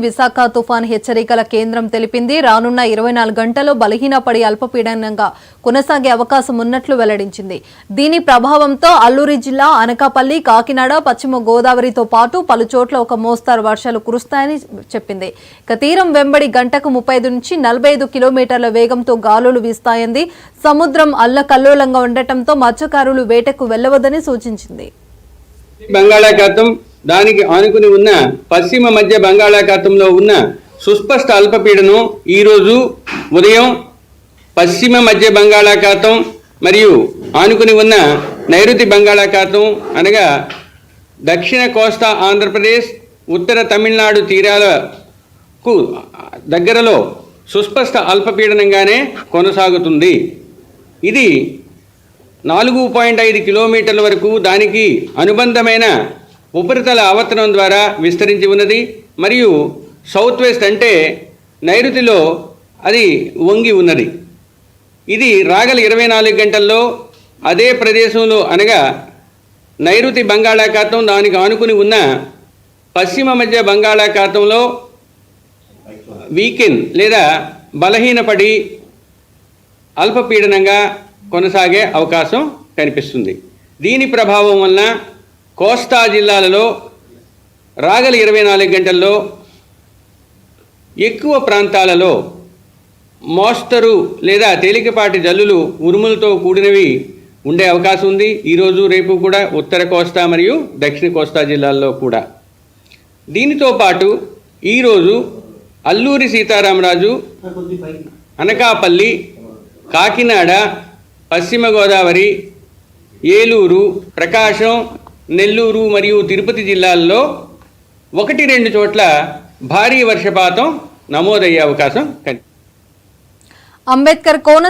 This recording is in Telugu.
విశాఖ తుఫాన్ హెచ్చరికల కేంద్రం తెలిపింది. రానున్న 24 గంటల్లో బలహీనపడి అల్పపీడనంగా కొనసాగే అవకాశం ఉన్నట్లు వెల్లడించింది. దీని ప్రభావంతో అల్లూరి జిల్లా, అనకాపల్లి, కాకినాడ, పశ్చిమ గోదావరితో పాటు పలు చోట్ల ఒక మోస్తరు వర్షాలు కురుస్తాయని చెప్పింది. తీరం వెంబడి గంటకు 35 నుంచి 45 కిలోమీటర్ల వేగంతో గాలులు వీస్తాయంది. సముద్రం అల్లకల్లోలంగా ఉండటంతో మత్స్యకారులు వేటకు వెళ్లవద్దని సూచించింది. బంగాళాఖాతం, దానికి ఆనుకుని ఉన్న పశ్చిమ మధ్య బంగాళాఖాతంలో ఉన్న సుస్పష్ట అల్పపీడనం ఈరోజు ఉదయం పశ్చిమ మధ్య బంగాళాఖాతం మరియు ఆనుకుని ఉన్న నైరుతి బంగాళాఖాతం అనగా దక్షిణ కోస్తా ఆంధ్రప్రదేశ్, ఉత్తర తమిళనాడు తీరాలకు దగ్గరలో సుస్పష్ట అల్పపీడనంగానే కొనసాగుతుంది. ఇది 4.5 కిలోమీటర్ల వరకు దానికి అనుబంధమైన ఉపరితల ఆవర్తనం ద్వారా విస్తరించి ఉన్నది. మరియు సౌత్ వెస్ట్ అంటే నైరుతిలో అది వంగి ఉన్నది. ఇది రాగల 24 గంటల్లో అదే ప్రదేశంలో అనగా నైరుతి బంగాళాఖాతం, దానికి ఆనుకుని ఉన్న పశ్చిమ మధ్య బంగాళాఖాతంలో వీకెండ్ లేదా బలహీనపడి అల్పపీడనంగా కొనసాగే అవకాశం కనిపిస్తుంది. దీని ప్రభావం వలన కోస్తా జిల్లాలలో రాగల 24 గంటల్లో ఎక్కువ ప్రాంతాలలో మోస్తరు లేదా తేలికపాటి జల్లులు, ఉరుములతో కూడినవి ఉండే అవకాశం ఉంది. ఈరోజు రేపు కూడా ఉత్తర కోస్తా మరియు దక్షిణ కోస్తా జిల్లాల్లో కూడా. దీనితో పాటు ఈరోజు అల్లూరి సీతారామరాజు, అనకాపల్లి, కాకినాడ, పశ్చిమ గోదావరి, ఏలూరు, ప్రకాశం, నెల్లూరు మరియు తిరుపతి జిల్లాల్లో 1-2 చోట్ల భారీ వర్షపాతం నమోదయ్యే అవకాశం కనిపిస్తుంది. అంబేద్కర్ కోనసీమ